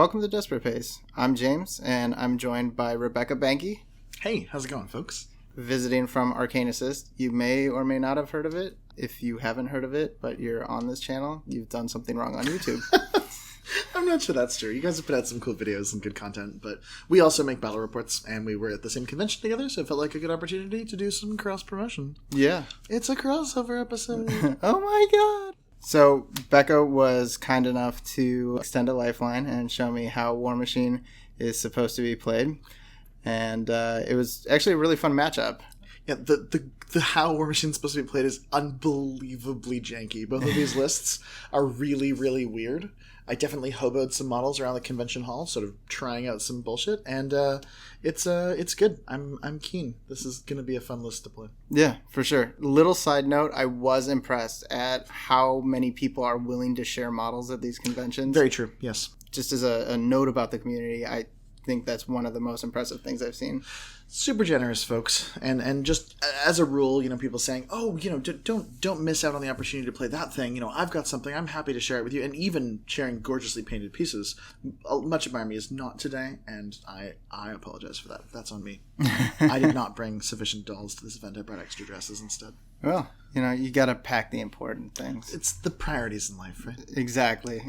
welcome to Desperate Pace. I'm James, and I'm joined by Rebecca Banky. Hey, how's it going, folks? Visiting from Arcane Assist. You may or may not have heard of it. If you haven't heard of it, but you're on this channel, you've done something wrong on YouTube. I'm not sure that's true. You guys have put out some cool videos and good content, but we also make battle reports, and we were at the same convention together, so it felt like a good opportunity to do some cross-promotion. Yeah. It's a crossover episode. Oh my god! So, Becca was kind enough to extend a lifeline and show me how Warmachine is supposed to be played. And it was actually a really fun matchup. Yeah, the how Warmachine's supposed to be played is unbelievably janky. Both of these lists are really, really weird. I definitely hoboed some models around the convention hall, sort of trying out some bullshit, and it's good. I'm keen. This is going to be a fun list to play. Yeah, for sure. Little side note, I was impressed at how many people are willing to share models at these conventions. Very true, yes. Just as a note about the community, I think that's one of the most impressive things I've seen. Super generous folks, and just as a rule, people saying, oh, don't miss out on the opportunity to play that thing. I've got something, I'm happy to share it with you, and even sharing gorgeously painted pieces. Much of me is not today, and I apologize for that. That's on me. I did not bring sufficient dolls to this event. I brought extra dresses instead. Well, you gotta pack the important things. It's the priorities in life, right? Exactly.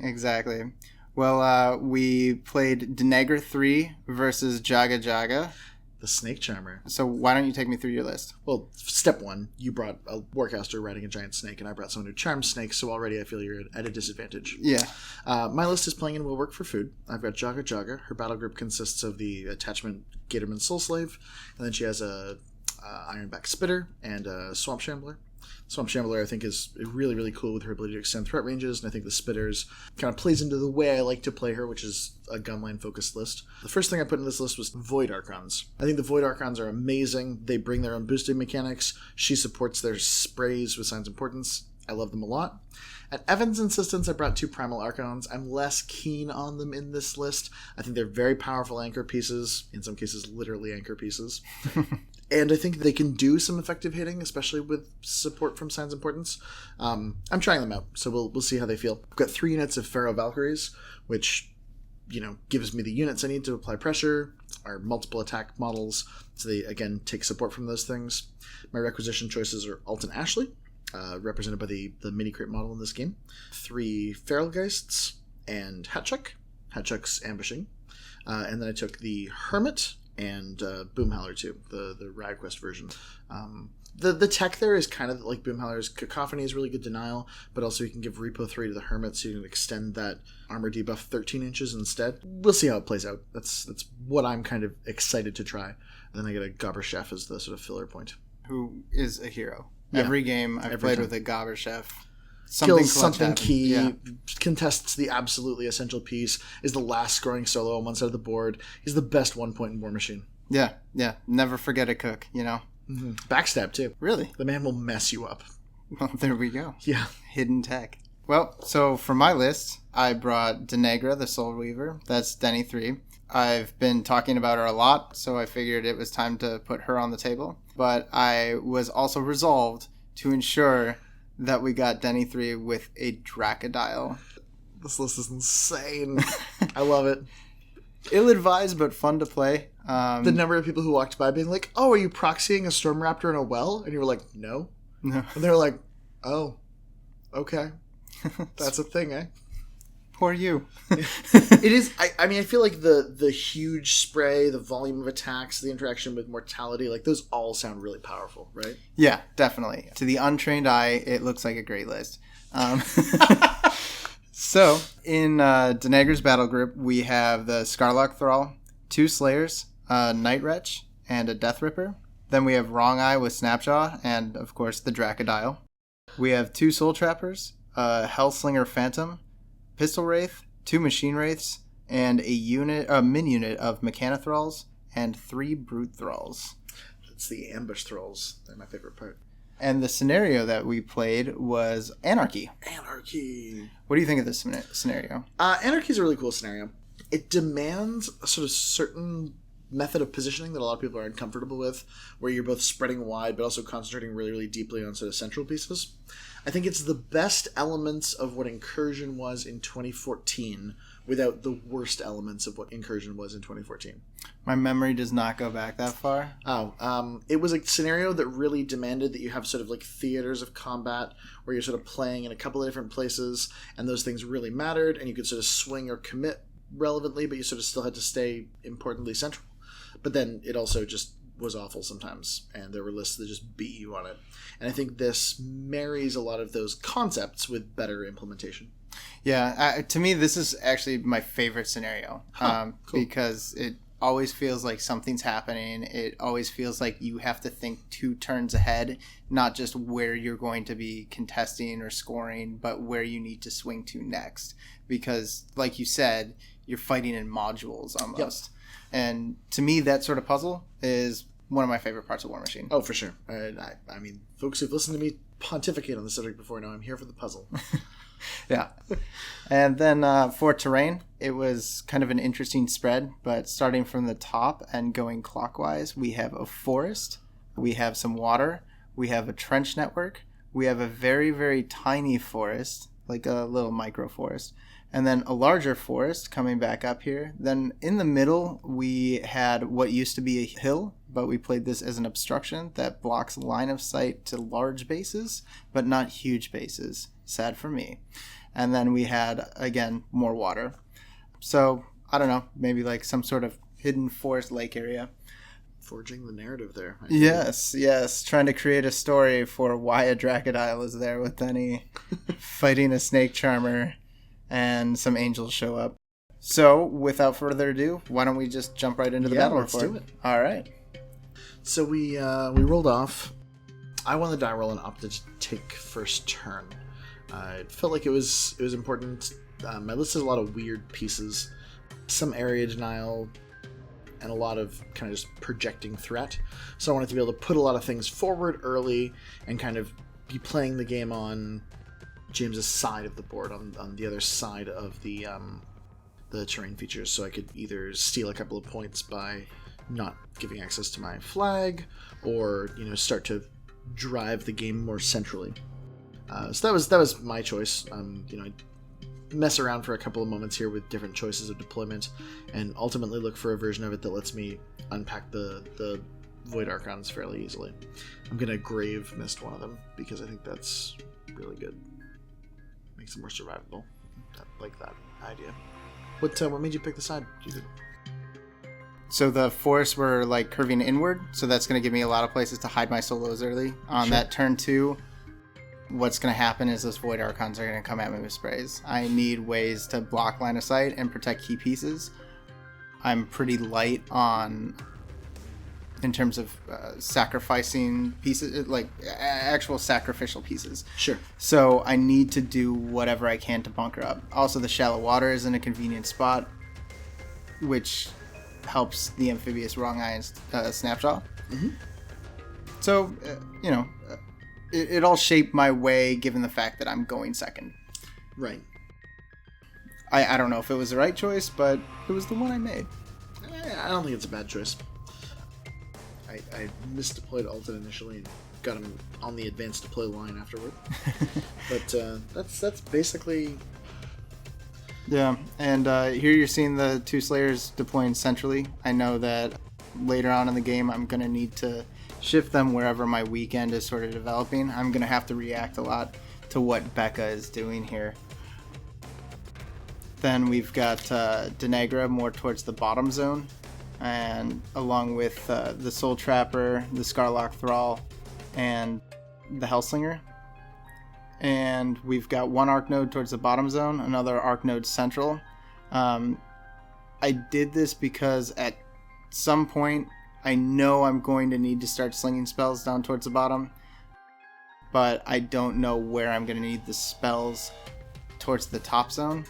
Well, we played Deneghra3 versus Jaga-Jaga. The Snake Charmer. So why don't you take me through your list? Well, step one, you brought a Warcaster riding a giant snake, and I brought someone who charms snakes, so already I feel you're at a disadvantage. Yeah. My list is playing and will work for food. I've got Jaga-Jaga. Her battle group consists of the attachment Gatorman Soul Slave, and then she has a Ironback Spitter and a Swamp Shambler. Swamp Shambler, I think, is really, really cool with her ability to extend threat ranges, and I think the Spitters kind of plays into the way I like to play her, which is a gunline-focused list. The first thing I put in this list was Void Archons. I think the Void Archons are amazing. They bring their own boosting mechanics. She supports their sprays with Signs of Importance. I love them a lot. At Evan's insistence, I brought two Primal Archons. I'm less keen on them in this list. I think they're very powerful anchor pieces, in some cases literally anchor pieces. And I think they can do some effective hitting, especially with support from Signs of Importance. I'm trying them out, so we'll see how they feel. I've got 3 units of Farrow Valkyries, which, gives me the units I need to apply pressure, are multiple attack models, so they, again, take support from those things. My requisition choices are Alten Ashley, represented by the mini-crate model in this game. 3 Feralgeists and Hutchuk. Hutchuk's ambushing. And then I took the Hermit and Boomhowler too, the RagQuest version. The tech there is kind of like Boomhowler's. Cacophony is really good denial, but also you can give Repo 3 to the Hermit so you can extend that armor debuff 13 inches instead. We'll see how it plays out. That's what I'm kind of excited to try. And then I get a Gobber Chef as the sort of filler point. Who is a hero. Yeah. Every game I've played with a Gobber Chef. Kills something key, contests the absolutely essential piece, is the last scoring solo on one side of the board. He's the best 1 point in Warmachine. Yeah. Never forget a cook, Mm-hmm. Backstab, too. Really? The man will mess you up. Well, there we go. Yeah. Hidden tech. Well, so for my list, I brought Deneghra, the Soul Weaver. That's Deneghra3. I've been talking about her a lot, so I figured it was time to put her on the table. But I was also resolved to ensure that we got Deneghra3 with a dracodile. This list is insane. I love it. Ill-advised, but fun to play. The number of people who walked by being like, oh, are you proxying a Storm Raptor in a well? And you were like, no. And they were like, oh, okay. That's a thing, eh? Poor you. It is. I mean, I feel like the huge spray, the volume of attacks, the interaction with mortality, like those all sound really powerful, right? Yeah, definitely. To the untrained eye, it looks like a great list. So, in Deneghra's battle group, we have the Scarlock Thrall, 2 Slayers, a Night Wretch, and a Death Ripper. Then we have Wrong Eye with Snapjaw, and of course the Dracodile. We have 2 Soul Trappers, a Hellslinger Phantom, Pistol Wraith, 2 Machine Wraiths, and a min unit of Mechana Thralls, and 3 Brute Thralls. That's the ambush thralls. They're my favorite part. And the scenario that we played was Anarchy. Anarchy. What do you think of this scenario? Anarchy is a really cool scenario. It demands a sort of certain method of positioning that a lot of people are uncomfortable with, where you're both spreading wide but also concentrating really, really deeply on sort of central pieces. I think it's the best elements of what Incursion was in 2014, without the worst elements of what Incursion was in 2014. My memory does not go back that far. It was a scenario that really demanded that you have sort of like theaters of combat where you're sort of playing in a couple of different places, and those things really mattered, and you could sort of swing or commit relevantly, but you sort of still had to stay importantly central. But then it also just was awful sometimes, and there were lists that just beat you on it. And I think this marries a lot of those concepts with better implementation. Yeah, to me, this is actually my favorite scenario, Cool. because it always feels like something's happening. It always feels like you have to think 2 turns ahead, not just where you're going to be contesting or scoring, but where you need to swing to next. Because, like you said, you're fighting in modules almost. Yep. And to me, that sort of puzzle is one of my favorite parts of Warmachine. Oh, for sure. I mean, folks who've listened to me pontificate on the subject before know I'm here for the puzzle. Yeah. And then for terrain, it was kind of an interesting spread, but starting from the top and going clockwise, we have a forest, we have some water, we have a trench network, we have a very, very tiny forest, like a little micro forest, and then a larger forest coming back up here. Then in the middle, we had what used to be a hill, but we played this as an obstruction that blocks line of sight to large bases, but not huge bases. Sad for me. And then we had, again, more water. So, I don't know, maybe like some sort of hidden forest lake area. Forging the narrative there. Yes. Trying to create a story for why a dracodile is there with Denny fighting a snake charmer and some angels show up. So, without further ado, why don't we just jump right into the battle report? Let's do it. All right. So we rolled off. I won the die roll and opted to take first turn. It felt like it was important. My list has a lot of weird pieces, some area denial, and a lot of kind of just projecting threat. So I wanted to be able to put a lot of things forward early and kind of be playing the game on James's side of the board, on the other side of the terrain features. So I could either steal a couple of points by not giving access to my flag, or start to drive the game more centrally. So that was my choice. I mess around for a couple of moments here with different choices of deployment, and ultimately look for a version of it that lets me unpack the Void Archons fairly easily. I'm gonna Grave Mist one of them because I think that's really good. Makes it more survivable. I like that idea. What made you pick the side you did? So the forests were like curving inward, so that's going to give me a lot of places to hide my solos early. On that turn 2, what's going to happen is those Void Archons are going to come at me with sprays. I need ways to block line of sight and protect key pieces. I'm pretty light in terms of sacrificing pieces, like actual sacrificial pieces. Sure. So I need to do whatever I can to bunker up. Also, the shallow water is in a convenient spot, which helps the amphibious Wrong Eye and Snapshot. Mm-hmm. So, it all shaped my way given the fact that I'm going second. Right. I don't know if it was the right choice, but it was the one I made. I don't think it's a bad choice. I misdeployed Alten initially and got him on the advanced deploy line afterward. But that's basically... Yeah, and here you're seeing the 2 Slayers deploying centrally. I know that later on in the game I'm going to need to shift them wherever my weekend is sort of developing. I'm going to have to react a lot to what Becca is doing here. Then we've got Deneghra more towards the bottom zone, and along with the Soul Trapper, the Scarlock Thrall, and the Hellslinger. And we've got one arc node towards the bottom zone, another arc node central. I did this because at some point I know I'm going to need to start slinging spells down towards the bottom, but I don't know where I'm going to need the spells towards the top zone.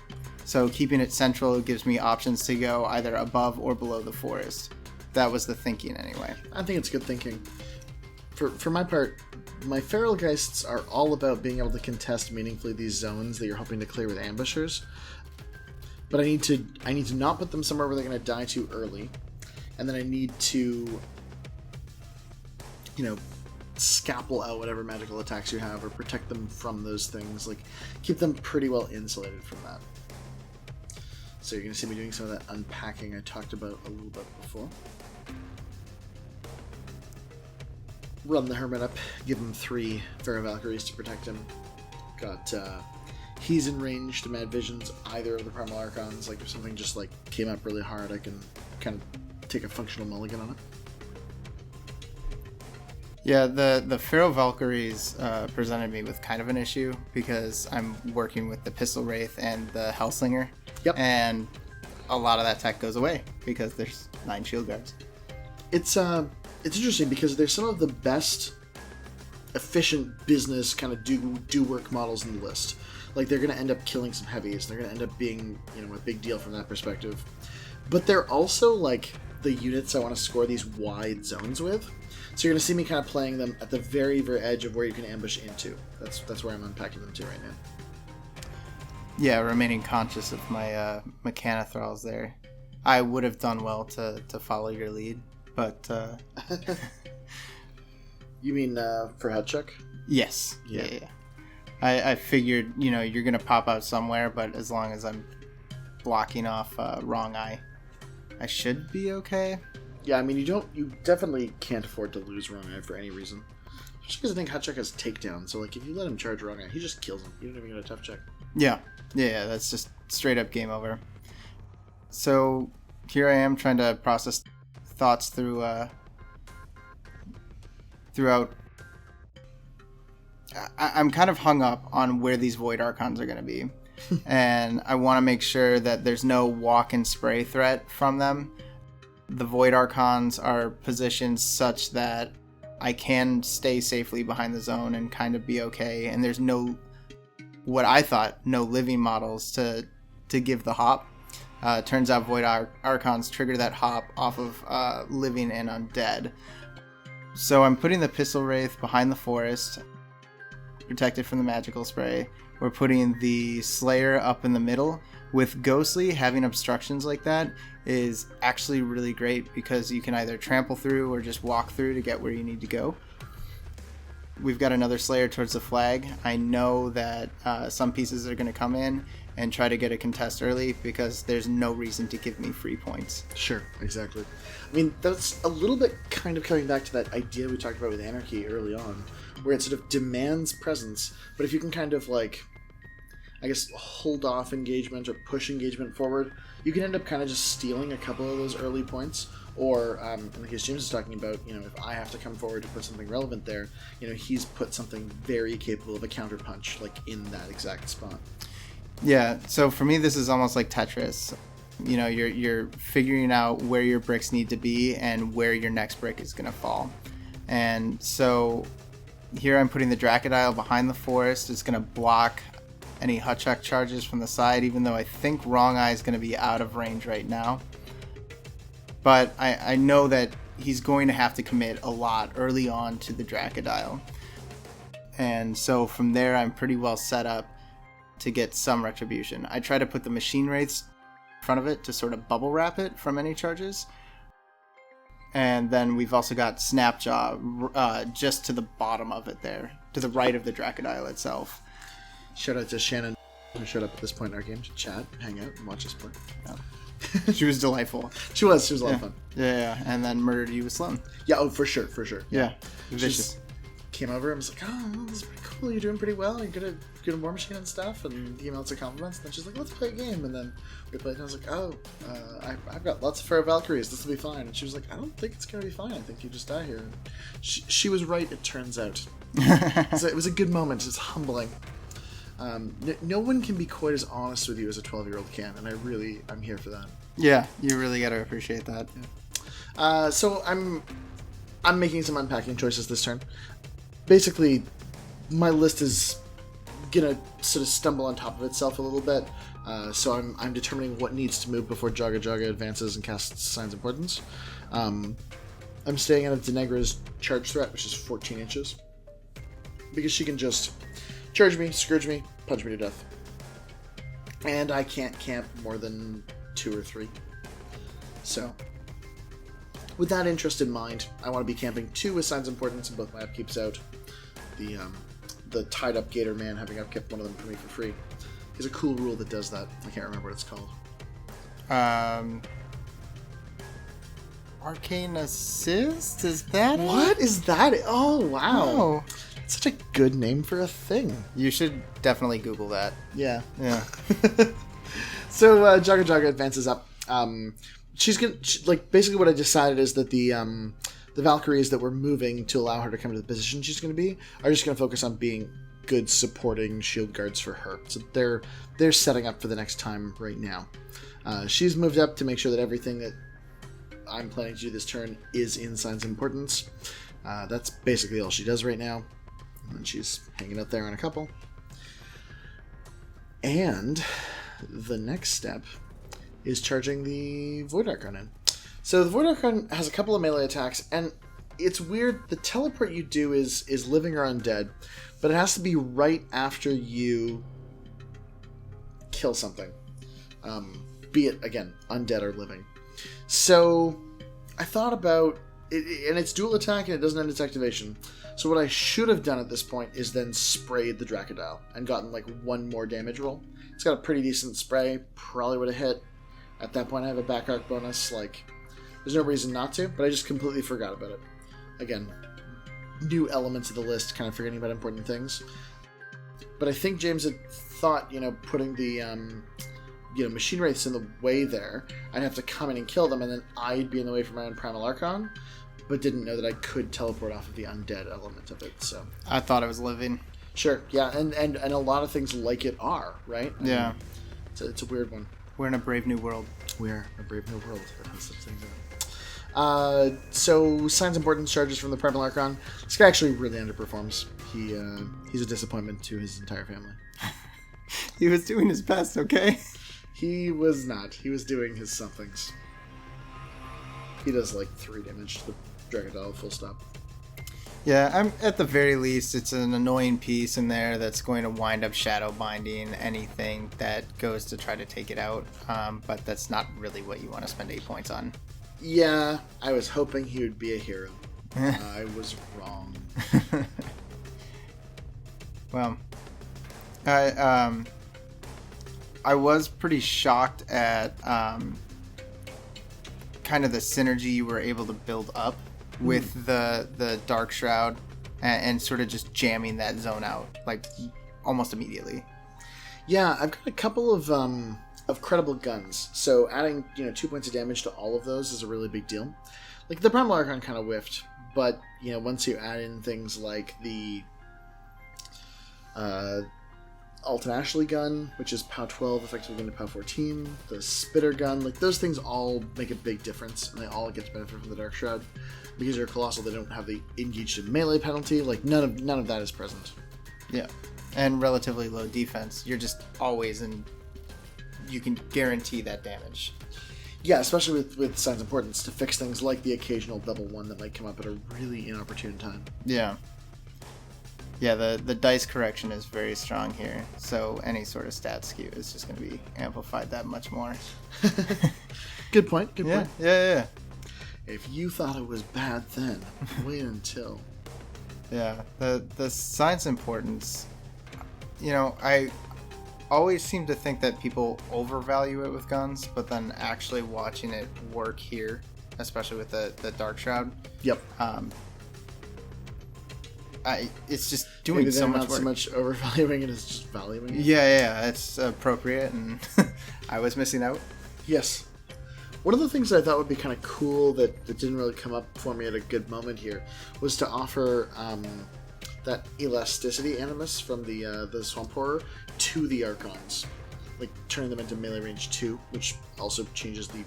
So keeping it central gives me options to go either above or below the forest. That was the thinking anyway. I think it's good thinking. For my part, my Feralgeists are all about being able to contest meaningfully these zones that you're hoping to clear with ambushers. But I need to not put them somewhere where they're going to die too early. And then I need to, scalpel out whatever magical attacks you have, or protect them from those things. Like, keep them pretty well insulated from that. So you're going to see me doing some of that unpacking I talked about a little bit before. Run the Hermit up, give him 3 Farrow Valkyries to protect him. Got, he's in range to Mad Visions, either of the Primal Archons. Like, if something just, like, came up really hard, I can kind of take a functional mulligan on it. Yeah, the Farrow Valkyries presented me with kind of an issue because I'm working with the Pistol Wraith and the Hellslinger. Yep. And a lot of that tech goes away because there's 9 shield guards. It's interesting because they're some of the best efficient business kind of do work models in the list. Like, they're going to end up killing some heavies. They're going to end up being, you know, a big deal from that perspective. But they're also, like, the units I want to score these wide zones with. So you're going to see me kind of playing them at the very, very edge of where you can ambush into. That's where I'm unpacking them to right now. Yeah, remaining conscious of my Mechanothralls there. I would have done well to follow your lead, but... You mean for Hutchuk? Yes. Yeah. I figured, you know, you're going to pop out somewhere, but as long as I'm blocking off Wrong Eye, I should be okay. Yeah, I mean, you definitely can't afford to lose Wrong Eye for any reason. Especially because I think Hutchuk has takedown, so, like, if you let him charge Wrong Eye, he just kills him. You don't even get a tough check. Yeah, that's just straight up game over. So, here I am trying to process thoughts throughout. I'm kind of hung up on where these Void Archons are going to be. And I want to make sure that there's no walk and spray threat from them. The Void Archons are positioned such that I can stay safely behind the zone and kind of be okay. And there's no living models to give the hop. Turns out Void Archons trigger that hop off of living and undead. So I'm putting the Pistol Wraith behind the forest, protected from the magical spray. We're putting the Slayer up in the middle. With Ghostly, having obstructions like that is actually really great because you can either trample through or just walk through to get where you need to go. We've got another Slayer towards the flag. I know that some pieces are going to come in and try to get a contest early because there's no reason to give me free points. Sure, exactly. I mean, that's a little bit kind of coming back to that idea we talked about with Anarchy early on, where it sort of demands presence, but if you can kind of, like, I guess, hold off engagement or push engagement forward, you can end up kind of just stealing a couple of those early points. Or, in the case James is talking about, you know, if I have to come forward to put something relevant there, you know, he's put something very capable of a counterpunch, like, in that exact spot. Yeah, so for me, this is almost like Tetris. You know, you're figuring out where your bricks need to be and where your next brick is going to fall. And so here I'm putting the Dracodile behind the forest. It's going to block any Hutchuk charges from the side, even though I think Wrong Eye is going to be out of range right now. But I know that he's going to have to commit a lot early on to the Dracodile. And so from there, I'm pretty well set up to get some retribution. I try to put the Machine Wraiths in front of it to sort of bubble wrap it from any charges. And then we've also got Snapjaw just to the bottom of it there, to the right of the Dracodile itself. Shout out to Shannon, who showed up at this point in our game to chat, hang out, and watch us play. Oh. She was delightful. She was a lot of fun. Yeah, and then murdered you with Sloan. Yeah, oh, for sure. Yeah, vicious. Came over and was like, oh, this is pretty cool, you're doing pretty well, you're good at Warmachine and stuff, and emailed her compliments, and then she's like, let's play a game, and then we played, and I was like, I've got lots of Farrow Valkyries, this will be fine, and she was like, I don't think it's going to be fine, I think you just die here. And she was right, it turns out. So it was a good moment, it's humbling. No one can be quite as honest with you as a 12-year-old can, and I'm here for that. Yeah, you really got to appreciate that. Yeah. So I'm making some unpacking choices this turn. Basically, my list is gonna sort of stumble on top of itself a little bit. So I'm determining what needs to move before Jaga-Jaga advances and casts Signs of Importance. I'm staying out of Deneghra's charge threat, which is 14 inches. Because she can just charge me, scourge me, punch me to death. And I can't camp more than 2 or 3. So, with that interest in mind, I want to be camping 2 with Signs of Importance, and both my upkeeps out. The tied up Gatorman having upkept one of them for me for free. There's a cool rule that does that. I can't remember what it's called. Arcane Assist? Is that it? What is that? Oh, wow. Oh. It's such a good name for a thing. You should definitely Google that. Yeah. Yeah. So Jaga-Jaga advances up. She's gonna basically what I decided is that the Valkyries that we're moving to allow her to come to the position she's going to be are just going to focus on being good supporting shield guards for her. So they're setting up for the next time right now. She's moved up to make sure that everything that I'm planning to do this turn is in signs of importance. That's basically all she does right now. And she's hanging out there on a couple. And the next step is charging the Void Archon in. So the Void Archon has a couple of melee attacks, and it's weird. The teleport you do is living or undead, but it has to be right after you kill something. Be it, again, undead or living. So I thought about it, and it's dual attack and it doesn't end its activation. So what I should have done at this point is then sprayed the dracodile and gotten like one more damage roll. It's got a pretty decent spray, probably would have hit. At that point I have a back arc bonus, like there's no reason not to, but I just completely forgot about it. Again, new elements of the list, kind of forgetting about important things. But I think James had thought, putting the machine wraiths in the way there, I'd have to come in and kill them, and then I'd be in the way for my own Primal Archon, but didn't know that I could teleport off of the undead element of it. So I thought it was living. Sure, yeah, and a lot of things like it are, right? Yeah. It's a weird one. We're in a brave new world. We're a brave new world. So signs of importance charges from the Primal Archon. This guy actually really underperforms. He's a disappointment to his entire family. He was doing his best, okay? He was not. He was doing his somethings. He does like 3 damage to the dracodile, full stop. Yeah, I'm at the very least, it's an annoying piece in there that's going to wind up shadow binding anything that goes to try to take it out. But that's not really what you want to spend 8 points on. Yeah, I was hoping he would be a hero. I was wrong. Well, I was pretty shocked at kind of the synergy you were able to build up with the Dark Shroud and sort of just jamming that zone out like almost immediately. Yeah, I've got a couple of credible guns, so adding 2 points of damage to all of those is a really big deal. Like the Primal Archon kind of whiffed, but once you add in things like the Alten Ashley gun, which is POW 12, effectively going to POW 14, the Spitter gun, like those things all make a big difference, and they all get to benefit from the Dark Shroud. Because you're Colossal, they don't have the engaged in melee penalty, like none of that is present. Yeah, and relatively low defense. You're just always in, you can guarantee that damage. Yeah, especially with Signs of Importance, to fix things like the occasional double one that might come up at a really inopportune time. Yeah. Yeah, the dice correction is very strong here, so any sort of stat skew is just going to be amplified that much more. Good point, good point. Yeah. If you thought it was bad then, wait until. Yeah, the science importance, I always seem to think that people overvalue it with guns, but then actually watching it work here, especially with the Dark Shroud. Yep. It's just doing so much work. Not so much overvaluing it as just valuing it. Yeah, it's appropriate, and I was missing out. Yes. One of the things that I thought would be kind of cool that didn't really come up for me at a good moment here was to offer that elasticity animus from the Swamp Horror to the Archons, like turning them into melee range 2, which also changes the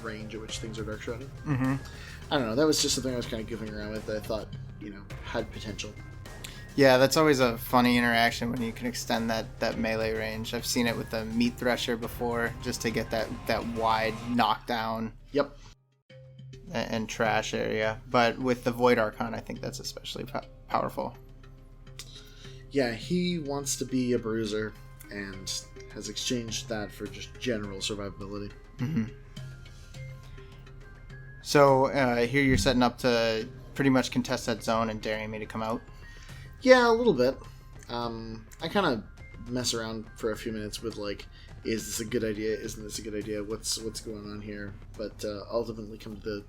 range at which things are dark shrouded. Mm-hmm. I don't know. That was just something I was kind of goofing around with that I thought had potential. Yeah, that's always a funny interaction when you can extend that melee range. I've seen it with the Meat Thresher before, just to get that wide knockdown. Yep. And trash area. But with the Void Archon, I think that's especially powerful. Yeah, he wants to be a bruiser and has exchanged that for just general survivability. Mm-hmm. So here you're setting up to pretty much contest that zone and daring me to come out? Yeah, a little bit. I kind of mess around for a few minutes with, like, is this a good idea? Isn't this a good idea? What's going on here? But ultimately come to the,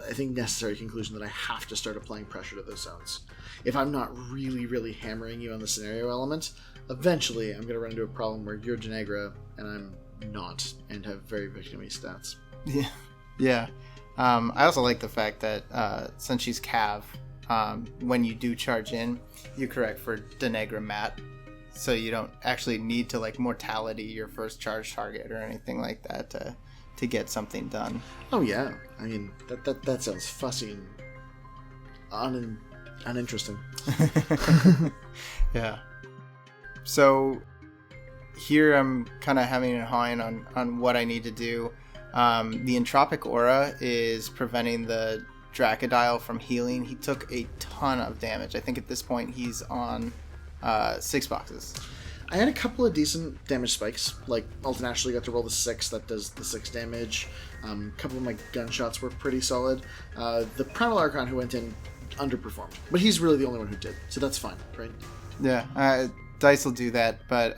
I think, necessary conclusion that I have to start applying pressure to those zones. If I'm not really, really hammering you on the scenario element, eventually I'm going to run into a problem where you're Deneghra and I'm not, and have very victim-y stats. Yeah. I also like the fact that since she's Cav, when you do charge in, you correct for Deneghra Mat, so you don't actually need to like mortality your first charge target or anything like that to get something done. Oh yeah, I mean that sounds fussy and uninteresting. Yeah. So here I'm kind of having a hawing on what I need to do. The Entropic Aura is preventing the Dracodile from healing. He took a ton of damage. I think at this point he's on 6 boxes. I had a couple of decent damage spikes. Like, Alten Ashley got to roll the 6. That does the 6 damage. A couple of my gunshots were pretty solid. The Primal Archon who went in underperformed. But he's really the only one who did. So that's fine, right? Yeah, dice will do that. But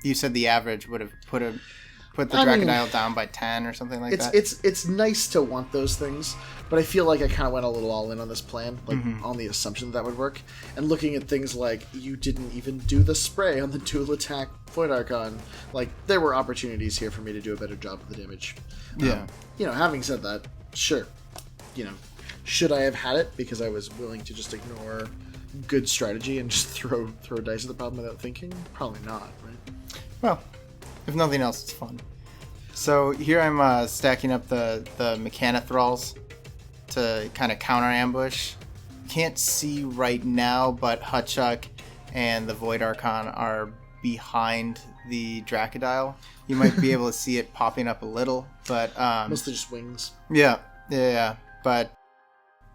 you said the average would have put the Dracodile down by 10 or something like that. It's nice to want those things, but I feel like I kind of went a little all in on this plan, like on the assumption that would work. And looking at things like you didn't even do the spray on the dual attack Void Archon, like there were opportunities here for me to do a better job of the damage. Yeah. Having said that, sure. Should I have had it because I was willing to just ignore good strategy and just throw dice at the problem without thinking? Probably not, right? Well, if nothing else, it's fun. So here I'm stacking up the Mechanothralls to kind of counter ambush. Can't see right now, but Hutchuk and the Void Archon are behind the Dracodile. You might be able to see it popping up a little, but mostly just wings. Yeah. But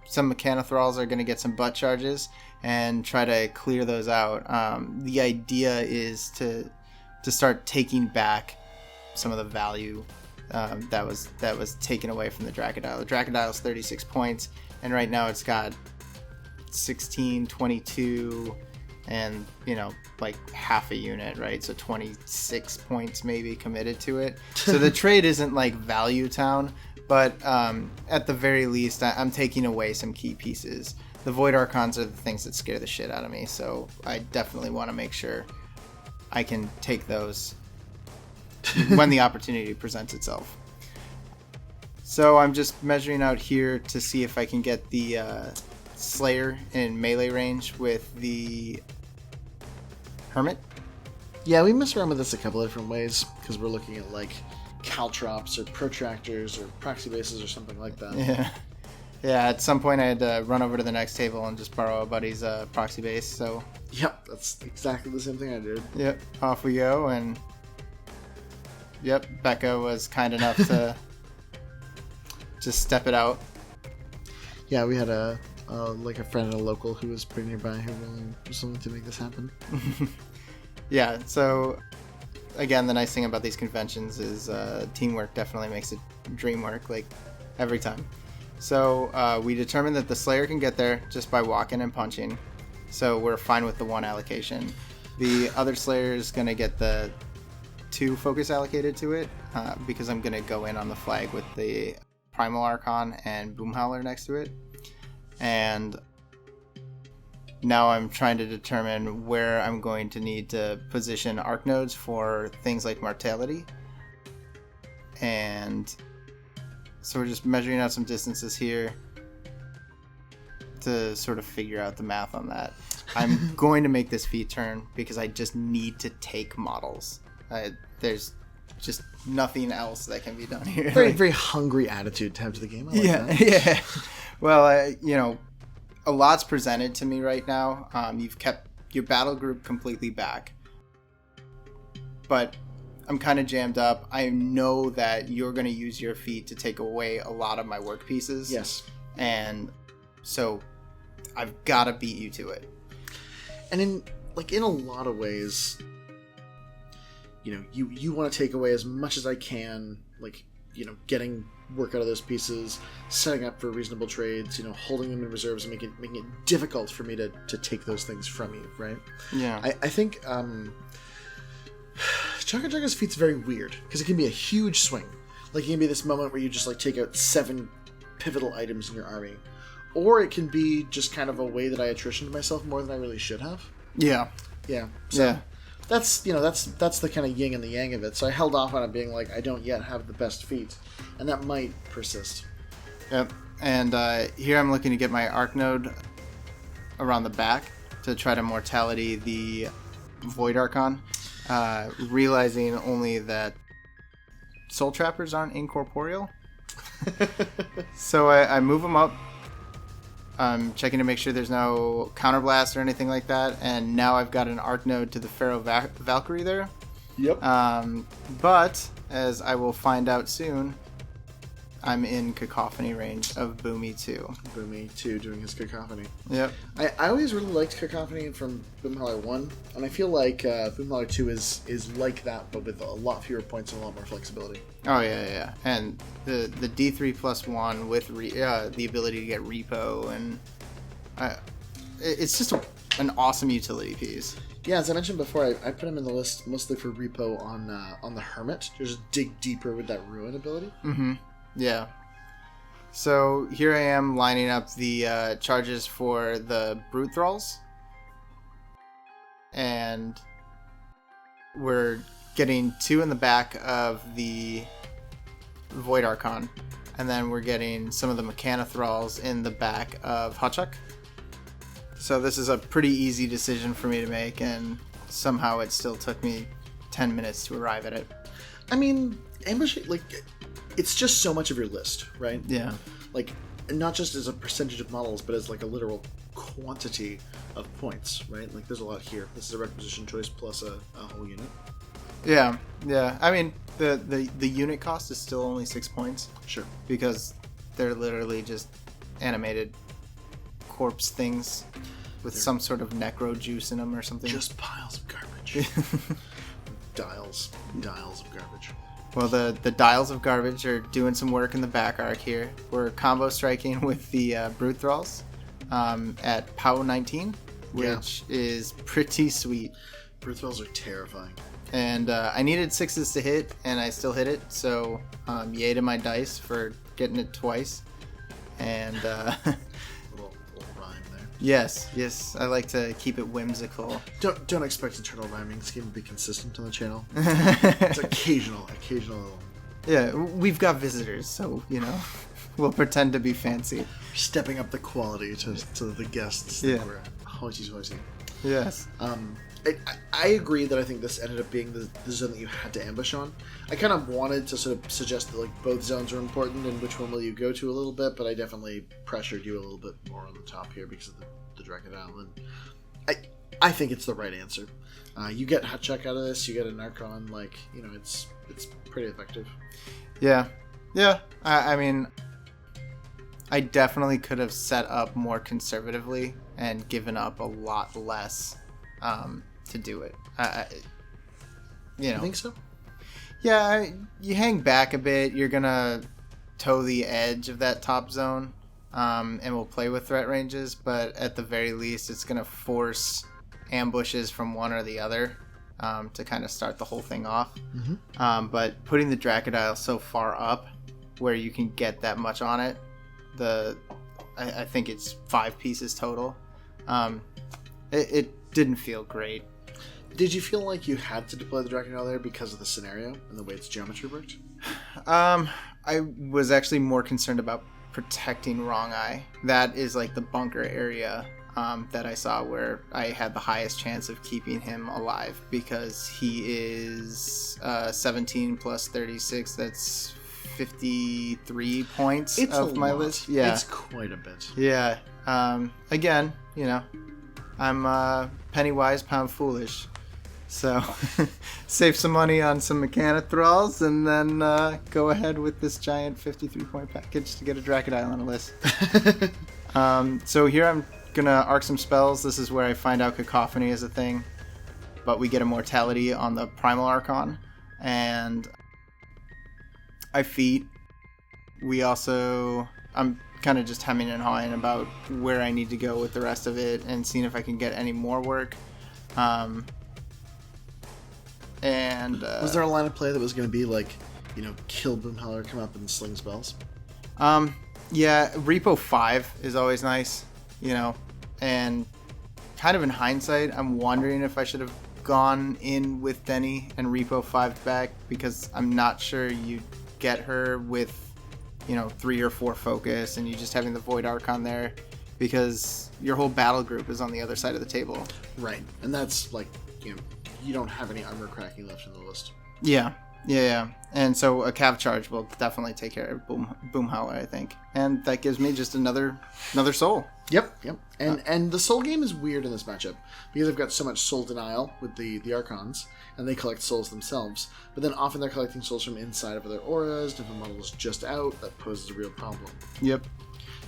some Mechanothralls are going to get some butt charges and try to clear those out. The idea is to start taking back some of the value that was taken away from the Dracodile. The Dracodile is 36 points, and right now it's got 16, 22, and like half a unit, right? So 26 points maybe committed to it. So the trade isn't like value town, but at the very least, I'm taking away some key pieces. The Void Archons are the things that scare the shit out of me, so I definitely want to make sure I can take those when the opportunity presents itself. So I'm just measuring out here to see if I can get the Slayer in melee range with the Hermit. Yeah, we mess around with this a couple of different ways because we're looking at like caltrops or protractors or proxy bases or something like that. Yeah, at some point I had to run over to the next table and just borrow a buddy's proxy base, so... Yep, that's exactly the same thing I did. Yep, off we go, and... Yep, Becca was kind enough to just step it out. Yeah, we had a friend and a local who was pretty nearby who was willing to make this happen. Yeah, so... Again, the nice thing about these conventions is teamwork definitely makes it dream work, like, every time. So we determined that the Slayer can get there just by walking and punching. So we're fine with the 1 allocation. The other Slayer is going to get the 2 focus allocated to it because I'm going to go in on the flag with the Primal Archon and Boomhowler next to it. And now I'm trying to determine where I'm going to need to position arc nodes for things like mortality. And... So we're just measuring out some distances here to sort of figure out the math on that. I'm going to make this feat turn because I just need to take models. There's just nothing else that can be done here. Very, very hungry attitude to have to the game. I like that. Yeah. Well, a lot's presented to me right now. You've kept your battle group completely back. But... I'm kind of jammed up. I know that you're going to use your feat to take away a lot of my work pieces. Yes. And so I've got to beat you to it. And in a lot of ways, you want to take away as much as I can, getting work out of those pieces, setting up for reasonable trades, holding them in reserves and making it difficult for me to take those things from you, right? Yeah. I think... Jaga-Jaga's feat's very weird, because it can be a huge swing. Like, it can be this moment where you just, like, take out 7 pivotal items in your army. Or it can be just kind of a way that I attritioned myself more than I really should have. Yeah. Yeah. So that's the kind of yin and the yang of it. So I held off on it being like, I don't yet have the best feat. And that might persist. Yep. And here I'm looking to get my Arc Node around the back to try to mortality the Void Archon. Realizing only that Soul Trappers aren't incorporeal. So I move them up. I'm checking to make sure there's no counterblast or anything like that. And now I've got an Arc Node to the Farrow Valkyrie there. Yep. But, as I will find out soon, I'm in Cacophony range of Boomy 2. Boomy 2 doing his Cacophony. Yep. I always really liked Cacophony from Boomhowler 1, and I feel like Boomhowler 2 is like that, but with a lot fewer points and a lot more flexibility. Oh, yeah. And the D3 plus 1 with the ability to get repo, and it's just an awesome utility piece. Yeah, as I mentioned before, I put him in the list mostly for repo on the Hermit. Just dig deeper with that Ruin ability. Mm-hmm. Yeah. So here I am lining up the charges for the Brute Thralls. And we're getting 2 in the back of the Void Archon. And then we're getting some of the Mechana Thralls in the back of Hutchuk. So this is a pretty easy decision for me to make, and somehow it still took me 10 minutes to arrive at it. I mean, ambushing, like, it's just so much of your list, right? Yeah. Like, not just as a percentage of models, but as, like, a literal quantity of points, right? Like, there's a lot here. This is a requisition choice plus a whole unit. Yeah. I mean, the unit cost is still only 6 points. Sure. Because they're literally just animated corpse things with some sort of necro juice in them or something. Just piles of garbage. Dials of garbage. Well, the dials of garbage are doing some work in the back arc here. We're combo striking with the Brute Thralls at POW 19, which is pretty sweet. Brute Thralls are terrifying. And I needed 6s to hit, and I still hit it, so yay to my dice for getting it twice. And little rhyme there. Yes, I like to keep it whimsical. Don't expect eternal rhyming scheme to be consistent on the channel. It's occasional. Yeah, we've got visitors, so we'll pretend to be fancy. Stepping up the quality to the guests. Yeah. That were hoity-toity. Yes. I agree that I think this ended up being the zone that you had to ambush on. I kind of wanted to sort of suggest that like both zones are important and which one will you go to a little bit, but I definitely pressured you a little bit more on the top here because of the dracodile, and I think it's the right answer. You get Hutchuk out of this, you get an Archon, like it's pretty effective. Yeah. I mean, I definitely could have set up more conservatively and given up a lot less. To do it. You think so? Yeah, you hang back a bit. You're going to toe the edge of that top zone, and we'll play with threat ranges, but at the very least, it's going to force ambushes from one or the other to kind of start the whole thing off. Mm-hmm. But putting the Dracodile so far up where you can get that much on it, I think it's 5 pieces total. It didn't feel great. Did you feel like you had to deploy the Dracodile there because of the scenario and the way its geometry worked? I was actually more concerned about protecting Wrong Eye. That is like the bunker area that I saw where I had the highest chance of keeping him alive because he is 17 plus 36. That's 53 points of my list. Yeah, it's quite a bit. Yeah. Again, I'm penny wise, pound foolish. So save some money on some Mechana Thralls and then go ahead with this giant 53-point package to get a Dracodile on a list. So here I'm going to arc some spells. This is where I find out Cacophony is a thing. But we get Immortality on the Primal Archon. And I feat. I'm kind of just hemming and hawing about where I need to go with the rest of it and seeing if I can get any more work. And was there a line of play that was going to be like, kill Boomhowler, come up and sling spells? Yeah, Repo 5 is always nice, and kind of in hindsight, I'm wondering if I should have gone in with Denny and Repo 5 back, because I'm not sure you get her with 3 or 4 focus and you just having the Void Archon there, because your whole battle group is on the other side of the table. Right, and that's like, you don't have any armor cracking left in the list. Yeah. And so a Cav Charge will definitely take care of Boomhowler, I think. And that gives me just another soul. Yep. And the soul game is weird in this matchup, because I've got so much soul denial with the Archons, and they collect souls themselves. But then often they're collecting souls from inside of other auras, if a model is just out, that poses a real problem. Yep.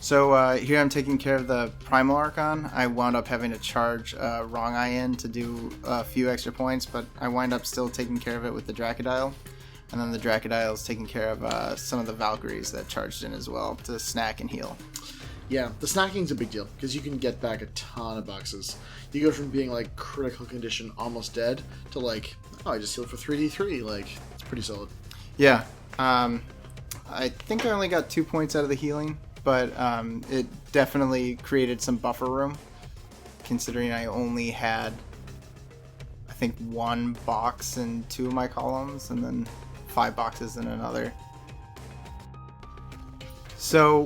So here I'm taking care of the Primal Archon. I wound up having to charge Wrong Eye in to do a few extra points, but I wind up still taking care of it with the Dracodile. And then the Dracodile is taking care of some of the Valkyries that charged in as well to snack and heal. Yeah, the snacking's a big deal, because you can get back a ton of boxes. You go from being like critical condition, almost dead, to like, I just healed for 3d3. Like, it's pretty solid. Yeah. I think I only got 2 points out of the healing, but it definitely created some buffer room, considering I only had, I think, 1 box in 2 of my columns, and then 5 boxes in another. So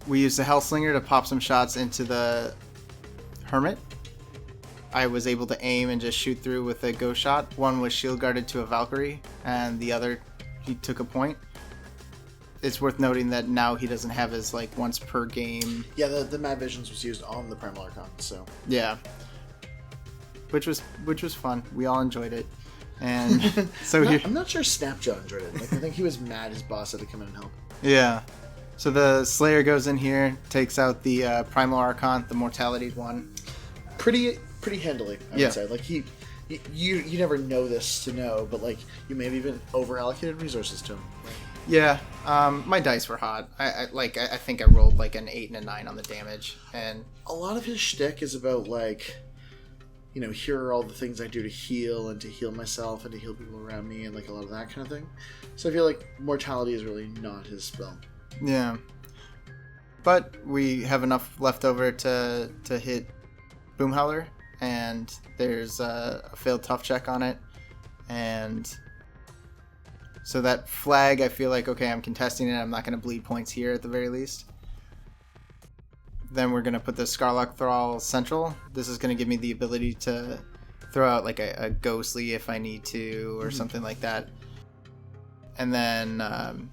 we used the Hellslinger to pop some shots into the Hermit. I was able to aim and just shoot through with a ghost shot. One was shield guarded to a Valkyrie, and the other, he took a point. It's worth noting that now he doesn't have his once per game. Yeah, the Mad Visions was used on the Primal Archon, so yeah, which was fun. We all enjoyed it, and so I'm not sure Snapjaw enjoyed it. I think he was mad his boss had to come in and help. Yeah. So the Slayer goes in here, takes out the Primal Archon, the Mortality one. Pretty handily, I would say. Like, you never know this to know, but you may have even over-allocated resources to him. Yeah, my dice were hot. I think I rolled an 8 and a 9 on the damage, and a lot of his shtick is about here are all the things I do to heal and to heal myself and to heal people around me and a lot of that kind of thing. So I feel like Mortality is really not his spell. Yeah, but we have enough left over to hit Boomhowler, and there's a failed tough check on it, and so that flag, I feel like, okay, I'm contesting it, I'm not going to bleed points here at the very least. Then we're going to put the Scarlock Thrall central. This is going to give me the ability to throw out a ghostly if I need to, or something like that. And then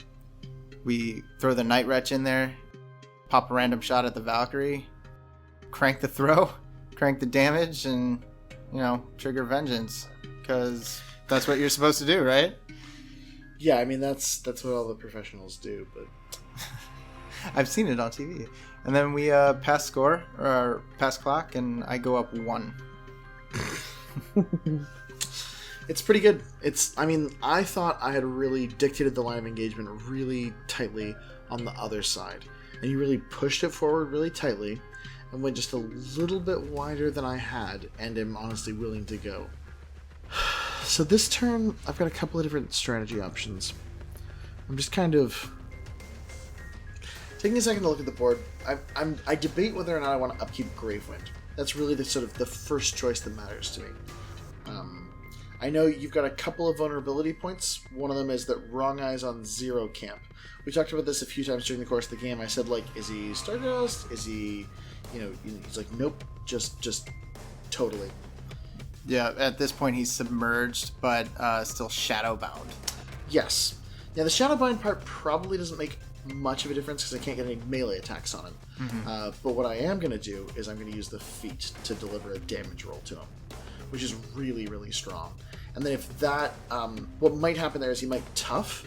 we throw the Night Wretch in there, pop a random shot at the Valkyrie, crank the throw, crank the damage, and, trigger vengeance. Because that's what you're supposed to do, right? Yeah, I mean, that's what all the professionals do, but... I've seen it on TV. And then we pass score, or pass clock, and I go up 1. It's pretty good. I thought I had really dictated the line of engagement really tightly on the other side. And you really pushed it forward really tightly and went just a little bit wider than I had, and am honestly willing to go. So this turn, I've got a couple of different strategy options. I'm just kind of taking a second to look at the board. I debate whether or not I want to upkeep Gravewind. That's really the first choice that matters to me. I know you've got a couple of vulnerability points. One of them is that Wrong Eye's on 0 camp. We talked about this a few times during the course of the game. I said, is he Stardust? Is he, he's like, nope, just totally. Yeah, at this point he's submerged, but still shadowbound. Yes. Now the shadowbind part probably doesn't make much of a difference because I can't get any melee attacks on him. Mm-hmm. But what I am going to do is I'm going to use the feat to deliver a damage roll to him, which is really, really strong. And then if that, what might happen there is he might tough,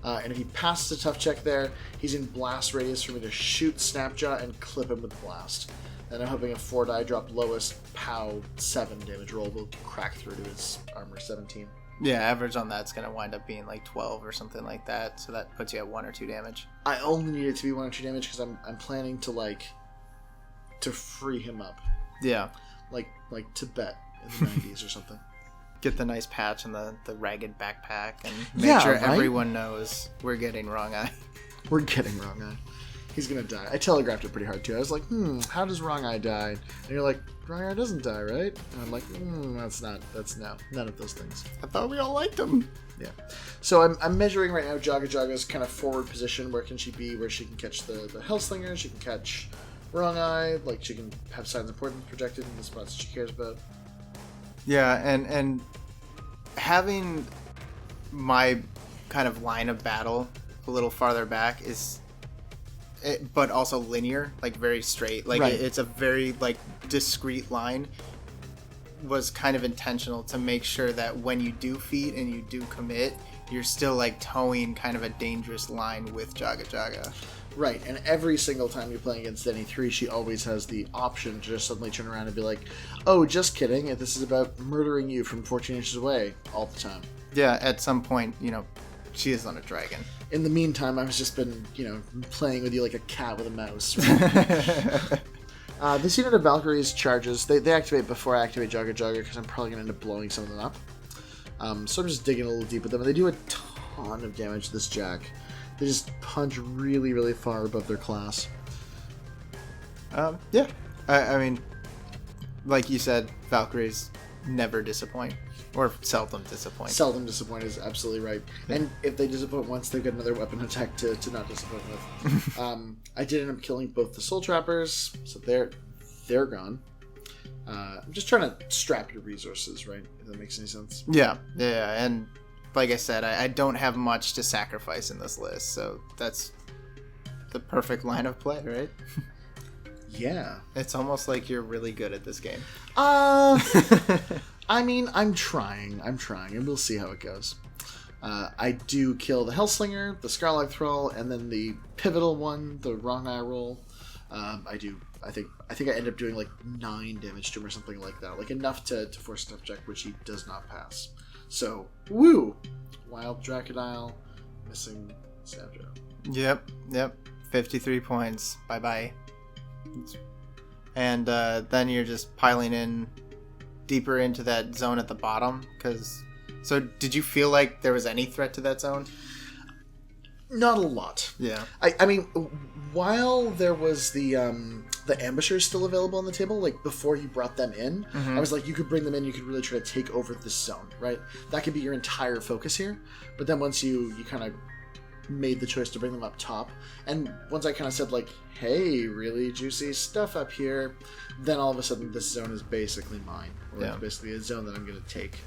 and if he passes a tough check there, he's in blast radius for me to shoot Snapjaw and clip him with blast. And I'm hoping a 4-die drop lowest POW 7 damage roll will crack through to his armor 17. Yeah, average on that's going to wind up being 12 or something like that, so that puts you at 1 or 2 damage. I only need it to be 1 or 2 damage because I'm planning to to free him up. Yeah. Like Tibet in the 90s or something. get the nice patch and the ragged backpack and make sure everyone knows we're getting Wrong Eye. We're getting Wrong Eye. He's gonna die. I telegraphed it pretty hard too. I was like, how does Wrong Eye die? And you're like, Wrong Eye doesn't die, right? And I'm like, that's no. None of those things. I thought we all liked him. Yeah. So I'm measuring right now Jaga-Jaga's kind of forward position. Where can she be? Where she can catch the Hellslinger, she can catch Wrong Eye, like she can have signs of importance projected in the spots she cares about. Yeah, and having my kind of line of battle a little farther back but also linear, like very straight. Like right. It's a very like discrete line. Was kind of intentional to make sure that when you do feat and you do commit, you're still like towing kind of a dangerous line with Jaga-Jaga. Right, and every single time you're playing against Deneghra3, she always has the option to just suddenly turn around and be like, oh, just kidding, this is about murdering you from 14 inches away all the time. Yeah, at some point, she is on a dragon. In the meantime, I've just been, playing with you like a cat with a mouse. Right? This unit of Valkyries charges, they activate before I activate Jaga-Jaga because I'm probably going to end up blowing some of them up. So I'm just digging a little deep with them, and they do a ton of damage to this Jack. They just punch really, really far above their class. Yeah. I mean, like you said, Valkyries never disappoint. Or seldom disappoint. Seldom disappoint is absolutely right. Yeah. And if they disappoint once, they've got another weapon attack to not disappoint with. I did end up killing both the Soul Trappers, so they're gone. I'm just trying to strap your resources, right? If that makes any sense. Yeah. And like I said, I don't have much to sacrifice in this list, so that's the perfect line of play, right? Yeah. It's almost like you're really good at this game. I mean, I'm trying, and we'll see how it goes. I do kill the Hellslinger, the Scarlag Thrall, and then the pivotal one, the Wrong Eye roll. I think I end up doing like 9 damage to him or something like that, like enough to force a tough check, which he does not pass. So, woo! Wild Dracodile, missing Snapjaw. Yep. 53 points. Bye-bye. And then you're just piling in deeper into that zone at the bottom. So did you feel like there was any threat to that zone? Not a lot. Yeah. I mean, while there was the ambushers still available on the table, like before you brought them in, I was like, you could bring them in, you could really try to take over this zone, right? That could be your entire focus here. But then once you kind of made the choice to bring them up top, and once I kind of said like, hey, really juicy stuff up here, then all of a sudden this zone is basically mine. Or it's basically a zone that I'm going to take.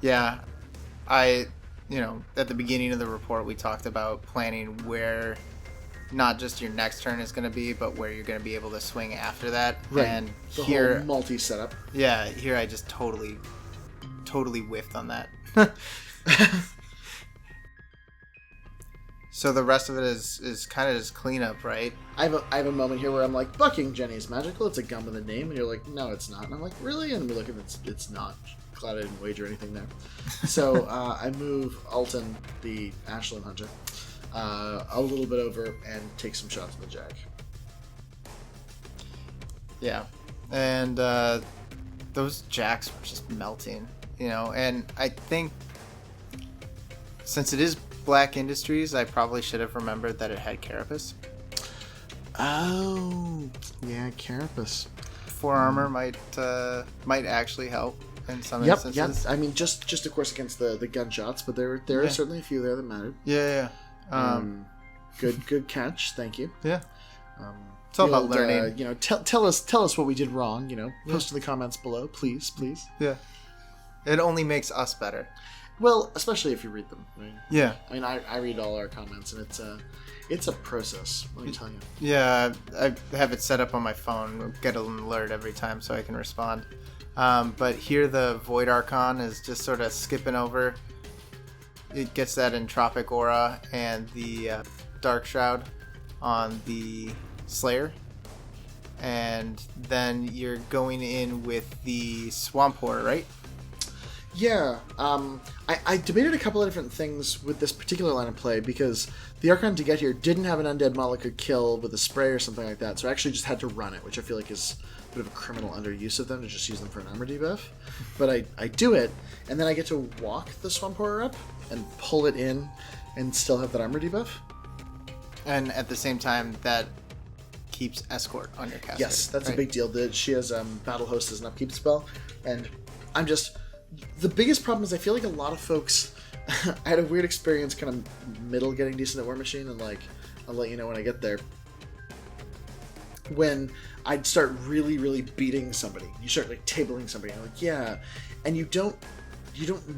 Yeah. At the beginning of the report, we talked about planning where not just your next turn is going to be, but where you're going to be able to swing after that. Right. And the here, whole multi-setup. Yeah, here I just totally whiffed on that. So the rest of it is kind of just cleanup, right? I have a moment here where I'm like, bucking Jenny is magical. It's a gun with a name. And you're like, no, it's not. And I'm like, really? And we look, it's not. Glad I didn't wager anything there. So I move Alten, the Ashley Hunter, a little bit over and take some shots at the Jack. Yeah. And those Jacks were just melting, and I think since it is Black Industries, I probably should have remembered that it had Carapace. Oh, yeah, Carapace. 4 armor might actually help in some instances. Yep. I mean, just of course against the gunshots, but there are certainly a few there that mattered. Yeah. Good catch. Thank you. Yeah. It's all about learning. Tell us what we did wrong. Post in the comments below, please. Yeah. It only makes us better. Well, especially if you read them, right? Yeah. I mean, I read all our comments, and it's a process, let me tell you. Yeah, I have it set up on my phone. Get an alert every time so I can respond. But here the Void Archon is just sort of skipping over. It gets that Entropic Aura and the Dark Shroud on the Slayer. And then you're going in with the Swamp Horror, right? Yeah, I debated a couple of different things with this particular line of play because the Archon to get here didn't have an undead model that could kill with a spray or something like that, so I actually just had to run it, which I feel like is a bit of a criminal underuse of them to just use them for an armor debuff. But I do it, and then I get to walk the Swamp Horror up and pull it in and still have that armor debuff. And at the same time, that keeps Escort on your caster. Yes, that's right? A big deal. She has Battle Host as an upkeep spell, and I'm just... The biggest problem is I feel like a lot of folks... I had a weird experience kind of middle getting decent at Warmachine, and like, I'll let you know when I get there. When I'd start really, really beating somebody. You start like tabling somebody, and I'm like, yeah. And you don't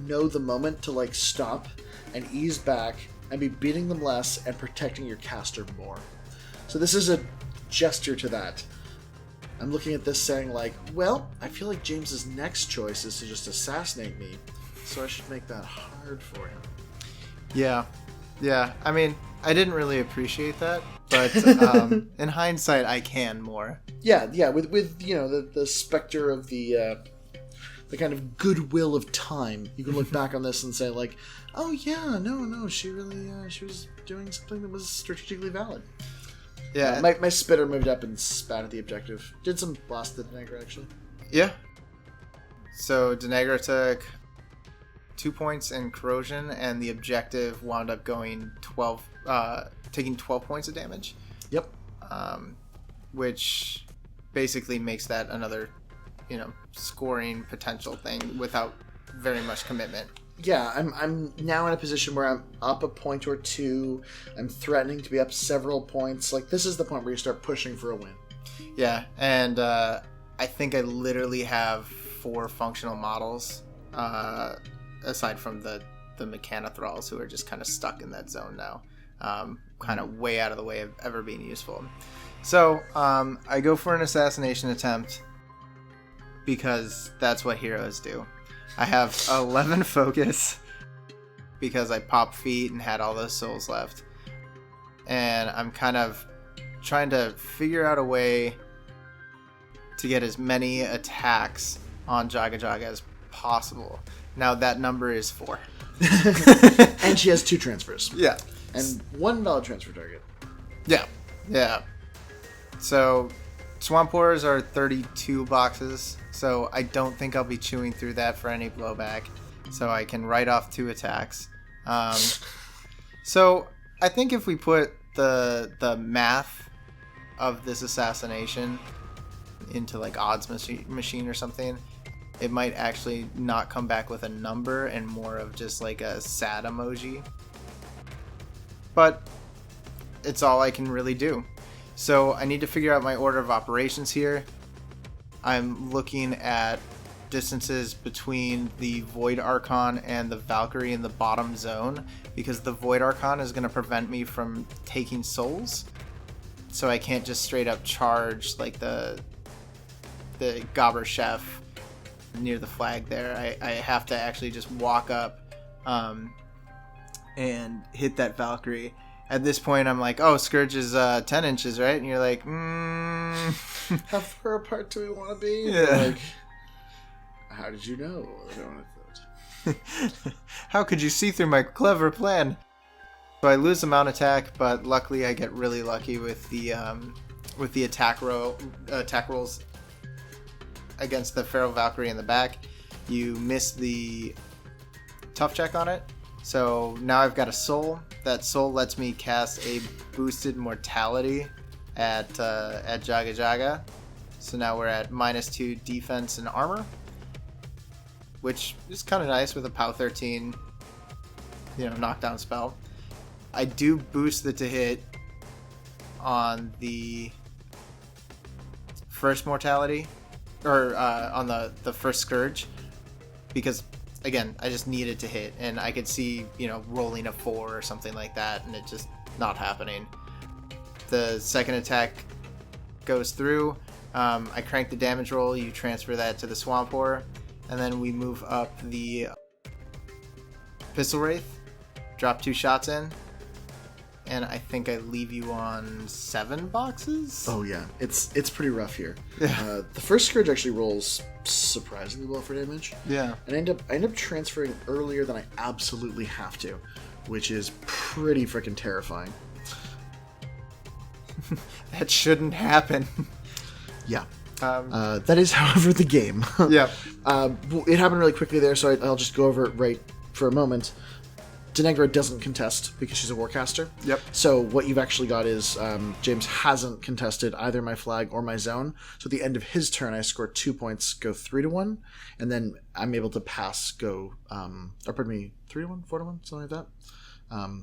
know the moment to like stop and ease back and be beating them less and protecting your caster more. So this is a gesture to that. I'm looking at this saying like, well, I feel like James's next choice is to just assassinate me, so I should make that hard for him. Yeah. I mean, I didn't really appreciate that, but in hindsight, I can more. Yeah. With you know the specter of the kind of goodwill of time, you can look back on this and say like, oh yeah, no, she was doing something that was strategically valid. Yeah, my spitter moved up and spat at the objective. Did some blast the Deneghra actually. Yeah. So Deneghra took 2 points in corrosion, and the objective wound up going taking 12 points of damage. Yep. Which basically makes that another, scoring potential thing without very much commitment. Yeah, I'm now in a position where I'm up a point or two. I'm threatening to be up several points. Like, this is the point where you start pushing for a win. Yeah, and I think I literally have 4 functional models, aside from the Mechanothralls, who are just kind of stuck in that zone now. Kind of way out of the way of ever being useful. So, I go for an assassination attempt, because that's what heroes do. I have 11 focus because I popped feet and had all those souls left. And I'm kind of trying to figure out a way to get as many attacks on Jaga-Jaga as possible. Now that number is 4. And she has 2 transfers. Yeah. And 1 valid transfer target. Yeah. So Swamp Horrors are 32 boxes. So I don't think I'll be chewing through that for any blowback. So I can write off 2 attacks. So I think if we put the math of this assassination into like odds machine or something, it might actually not come back with a number and more of just like a sad emoji. But it's all I can really do. So I need to figure out my order of operations here. I'm looking at distances between the Void Archon and the Valkyrie in the bottom zone, because the Void Archon is going to prevent me from taking souls. So I can't just straight up charge like the Gobber chef near the flag there. I have to actually just walk up and hit that Valkyrie. At this point, I'm like, oh, Scourge is 10 inches, right? And you're like, How far apart do we want to be? Yeah. Like, how did you know? I don't know what I thought. How could you see through my clever plan? So I lose the mount attack, but luckily I get really lucky with the attack rolls against the Farrow Valkyrie in the back. You miss the tough check on it. So now I've got a soul. That soul lets me cast a boosted mortality at Jaga-Jaga. So now we're at -2 defense and armor, which is kind of nice with a POW 13, knockdown spell. I do boost the to hit on the first mortality, or on the first Scourge, because again, I just needed to hit, and I could see, rolling a 4 or something like that, and it just not happening. The second attack goes through. I crank the damage roll. You transfer that to the Swamp Horror, and then we move up the Pistol Wraith, drop 2 shots in, and I think I leave you on 7 boxes. Oh yeah, it's pretty rough here. The first Scourge actually rolls surprisingly well for damage. Yeah. And I end up transferring earlier than I absolutely have to, which is pretty freaking terrifying. That shouldn't happen. Yeah. That is, however, the game. Yeah. It happened really quickly there, so I'll just go over it right for a moment. Deneghra doesn't contest because she's a warcaster. Yep. So what you've actually got is James hasn't contested either my flag or my zone. So at the end of his turn, I score 2 points, go 3-1, and then I'm able to pass, go 3-1, 4-1, something like that.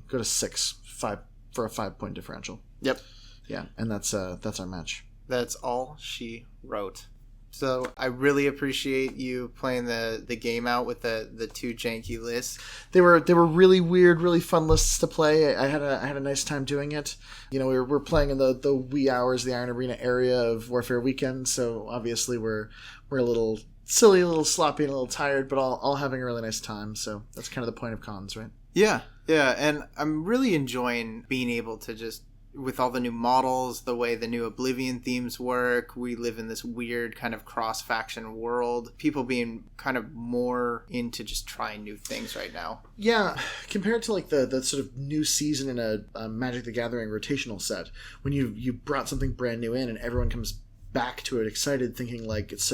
Go to 5 for a 5-point differential. Yep. Yeah, and that's our match. That's all she wrote. So I really appreciate you playing the game out with the 2 janky lists. They were really weird, really fun lists to play. I had a nice time doing it. You know, we're playing in the wee hours, the Iron Arena area of Warfare Weekend, so obviously we're a little silly, a little sloppy, and a little tired, but all having a really nice time. So that's kind of the point of cons, right? Yeah, and I'm really enjoying being able to just, with all the new models, the way the new Oblivion themes work, we live in this weird kind of cross-faction world. People being kind of more into just trying new things right now. Yeah, compared to like the sort of new season in a Magic the Gathering rotational set, when you brought something brand new in and everyone comes back to it excited, thinking like it's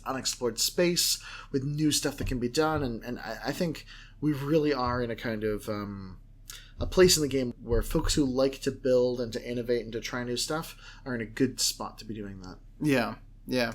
unexplored space with new stuff that can be done, and I think we really are in a kind of a place in the game where folks who like to build and to innovate and to try new stuff are in a good spot to be doing that. Yeah.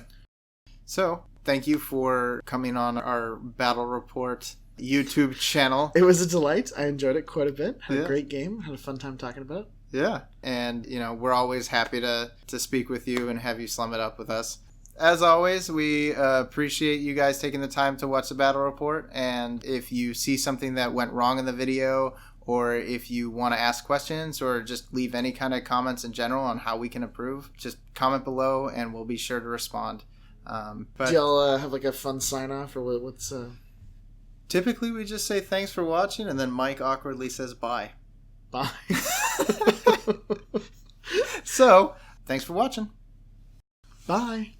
So, thank you for coming on our Battle Report YouTube channel. It was a delight. I enjoyed it quite a bit. Had Yeah. a great game. Had a fun time talking about it. Yeah. And, we're always happy to speak with you and have you slum it up with us. As always, we appreciate you guys taking the time to watch the Battle Report. And if you see something that went wrong in the video, or if you want to ask questions or just leave any kind of comments in general on how we can improve, just comment below and we'll be sure to respond. But do y'all have like a fun sign off, or what's typically we just say thanks for watching, and then Mike awkwardly says bye. Bye. So, thanks for watching. Bye.